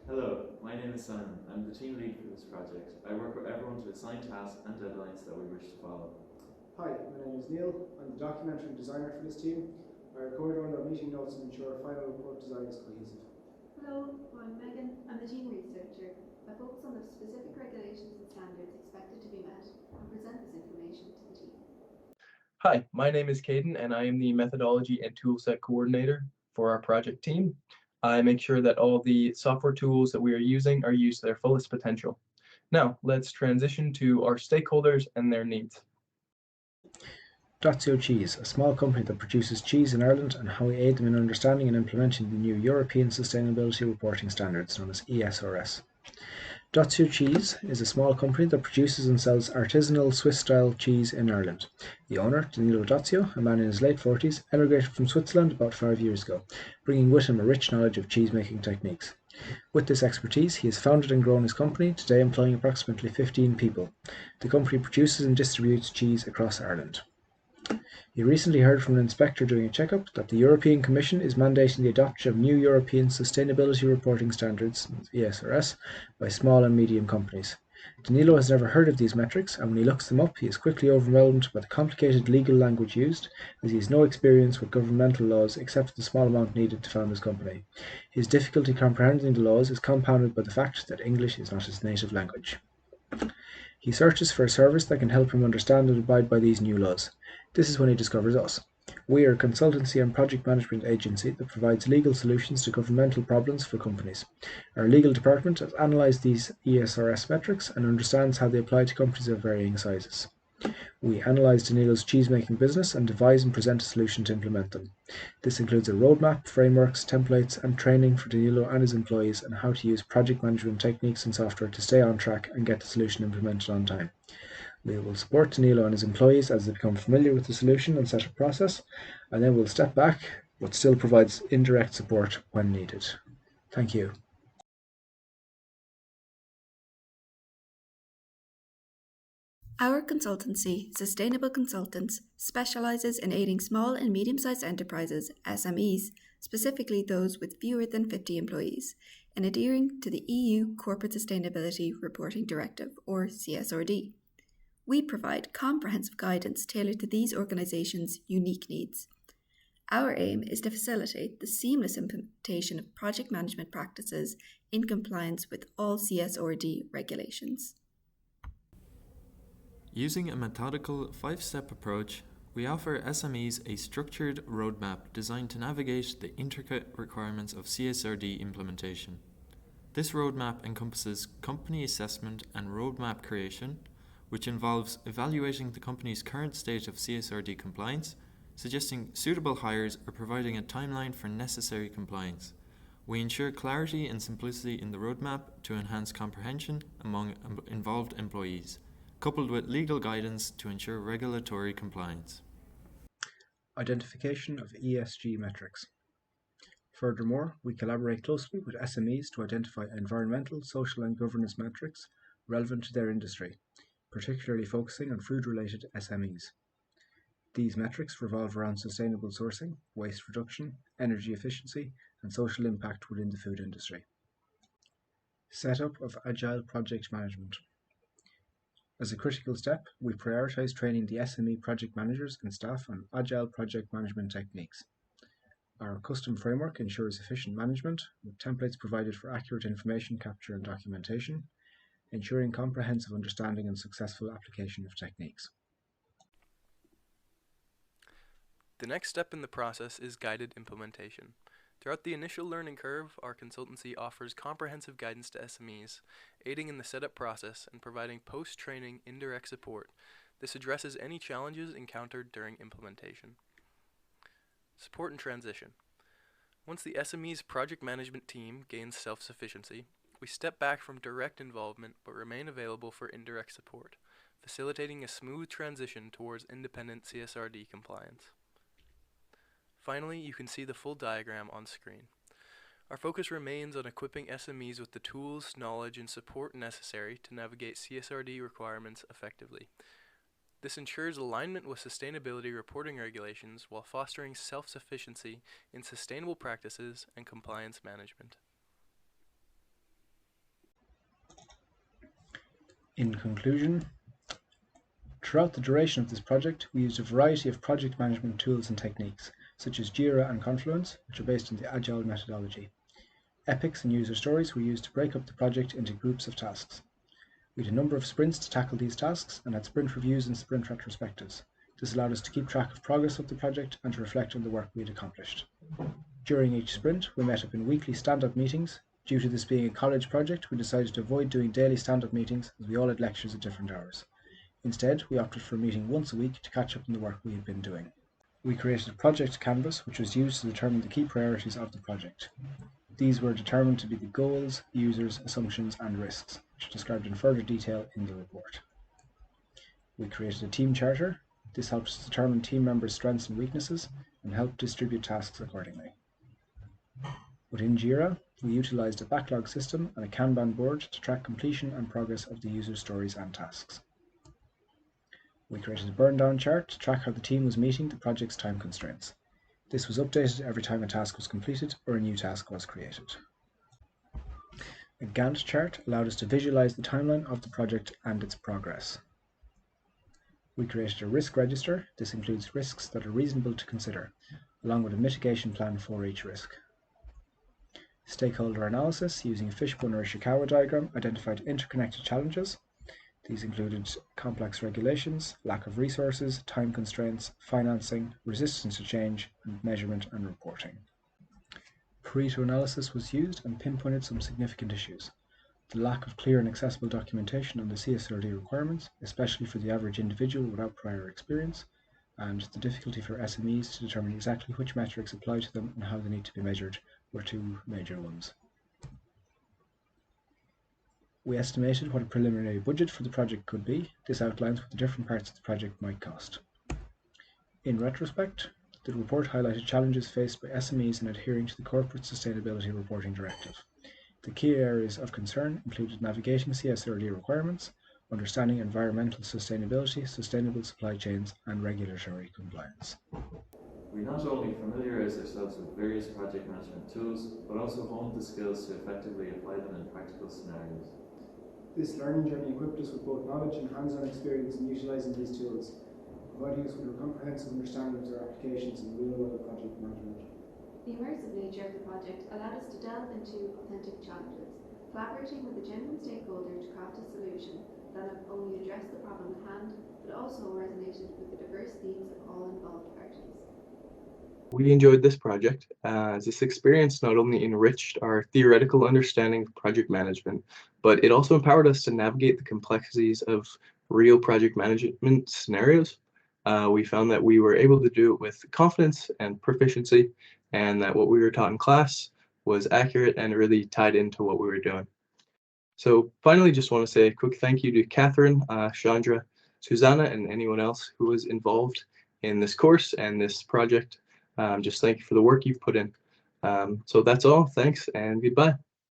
Hello, my name is Simon. I'm the team lead for this project. I work with everyone to assign tasks and deadlines that we wish to follow. Hi, my name is Neil. I'm the documentary designer for this team. I record all our meeting notes and ensure final report design is cohesive. Hello, I'm Megan. I'm the team researcher. I focus on the specific regulations and standards expected to be met and present this information to the team. Hi, my name is Caden, and I am the methodology and toolset coordinator for our project team. I make sure that all the software tools that we are using are used to their fullest potential. Now, let's transition to our stakeholders and their needs. Dazio Cheese, a small company that produces cheese in Ireland, and how we aid them in understanding and implementing the new European Sustainability Reporting Standards, known as ESRS. Dazio Cheese is a small company that produces and sells artisanal Swiss-style cheese in Ireland. The owner, Danilo Dazio, a man in his late 40s, emigrated from Switzerland about 5 years ago, bringing with him a rich knowledge of cheese-making techniques. With this expertise, he has founded and grown his company, today employing approximately 15 people. The company produces and distributes cheese across Ireland. He recently heard from an inspector doing a checkup that the European Commission is mandating the adoption of new European Sustainability Reporting Standards (ESRS) by small and medium companies. Danilo has never heard of these metrics, and when he looks them up, he is quickly overwhelmed by the complicated legal language used, as he has no experience with governmental laws except the small amount needed to found his company. His difficulty comprehending the laws is compounded by the fact that English is not his native language. He searches for a service that can help him understand and abide by these new laws. This is when he discovers us. We are a consultancy and project management agency that provides legal solutions to governmental problems for companies. Our legal department has analysed these ESRS metrics and understands how they apply to companies of varying sizes. We analyse Danilo's cheese-making business and devise and present a solution to implement them. This includes a roadmap, frameworks, templates, and training for Danilo and his employees on how to use project management techniques and software to stay on track and get the solution implemented on time. We will support Danilo and his employees as they become familiar with the solution and setup process, and then we'll step back but still provides indirect support when needed. Thank you. Our consultancy, Sustainable Consultants, specialises in aiding small and medium sized enterprises, SMEs, specifically those with fewer than 50 employees, in adhering to the EU Corporate Sustainability Reporting Directive, or CSRD. We provide comprehensive guidance tailored to these organisations' unique needs. Our aim is to facilitate the seamless implementation of project management practices in compliance with all CSRD regulations. Using a methodical 5-step approach, we offer SMEs a structured roadmap designed to navigate the intricate requirements of CSRD implementation. This roadmap encompasses company assessment and roadmap creation, which involves evaluating the company's current state of CSRD compliance, suggesting suitable hires, or providing a timeline for necessary compliance. We ensure clarity and simplicity in the roadmap to enhance comprehension among involved employees, coupled with legal guidance to ensure regulatory compliance. Identification of ESG metrics. Furthermore, we collaborate closely with SMEs to identify environmental, social, and governance metrics relevant to their industry, particularly focusing on food-related SMEs. These metrics revolve around sustainable sourcing, waste reduction, energy efficiency, and social impact within the food industry. Setup of Agile Project Management. As a critical step, we prioritize training the SME project managers and staff on Agile project management techniques. Our custom framework ensures efficient management, with templates provided for accurate information capture and documentation, ensuring comprehensive understanding and successful application of techniques. The next step in the process is guided implementation. Throughout the initial learning curve, our consultancy offers comprehensive guidance to SMEs, aiding in the setup process and providing post-training indirect support. This addresses any challenges encountered during implementation. Support and transition. Once the SME's project management team gains self-sufficiency, we step back from direct involvement but remain available for indirect support, facilitating a smooth transition towards independent CSRD compliance. Finally, you can see the full diagram on screen. Our focus remains on equipping SMEs with the tools, knowledge, and support necessary to navigate CSRD requirements effectively. This ensures alignment with sustainability reporting regulations while fostering self-sufficiency in sustainable practices and compliance management. In conclusion, throughout the duration of this project, we used a variety of project management tools and techniques, such as Jira and Confluence, which are based on the Agile methodology. Epics and user stories were used to break up the project into groups of tasks. We had a number of sprints to tackle these tasks and had sprint reviews and sprint retrospectives. This allowed us to keep track of progress of the project and to reflect on the work we had accomplished. During each sprint, we met up in weekly stand-up meetings. Due to this being a college project, we decided to avoid doing daily stand-up meetings as we all had lectures at different hours. Instead, we opted for a meeting once a week to catch up on the work we had been doing. We created a project canvas which was used to determine the key priorities of the project. These were determined to be the goals, users, assumptions and risks, which are described in further detail in the report. We created a team charter. This helps determine team members' strengths and weaknesses and help distribute tasks accordingly. Within Jira, we utilised a backlog system and a Kanban board to track completion and progress of the user stories and tasks. We created a burn-down chart to track how the team was meeting the project's time constraints. This was updated every time a task was completed or a new task was created. A Gantt chart allowed us to visualise the timeline of the project and its progress. We created a risk register. This includes risks that are reasonable to consider, along with a mitigation plan for each risk. Stakeholder analysis using a fishbone or Ishikawa diagram identified interconnected challenges. These included complex regulations, lack of resources, time constraints, financing, resistance to change, and measurement and reporting. Pareto analysis was used and pinpointed some significant issues. The lack of clear and accessible documentation on the CSRD requirements, especially for the average individual without prior experience, and the difficulty for SMEs to determine exactly which metrics apply to them and how they need to be measured were two major ones. We estimated what a preliminary budget for the project could be. This outlines what the different parts of the project might cost. In retrospect, the report highlighted challenges faced by SMEs in adhering to the Corporate Sustainability Reporting Directive. The key areas of concern included navigating CSRD requirements, understanding environmental sustainability, sustainable supply chains, and regulatory compliance. We not only familiarised ourselves with various project management tools, but also honed the skills to effectively apply them in practical scenarios. This learning journey equipped us with both knowledge and hands-on experience in utilising these tools, providing us with a comprehensive understanding of their applications in real-world project management. The immersive nature of the project allowed us to delve into authentic challenges, collaborating with a genuine stakeholder to craft a solution that not only addressed the problem at hand, but also resonated with the diverse themes of all involved parties. We enjoyed this project as this experience not only enriched our theoretical understanding of project management, but it also empowered us to navigate the complexities of real project management scenarios. We found that we were able to do it with confidence and proficiency, and that what we were taught in class was accurate and really tied into what we were doing. So finally, just want to say a quick thank you to Catherine, Chandra, Susanna, and anyone else who was involved in this course and this project. Just thank you for the work you've put in. So that's all. Thanks and goodbye.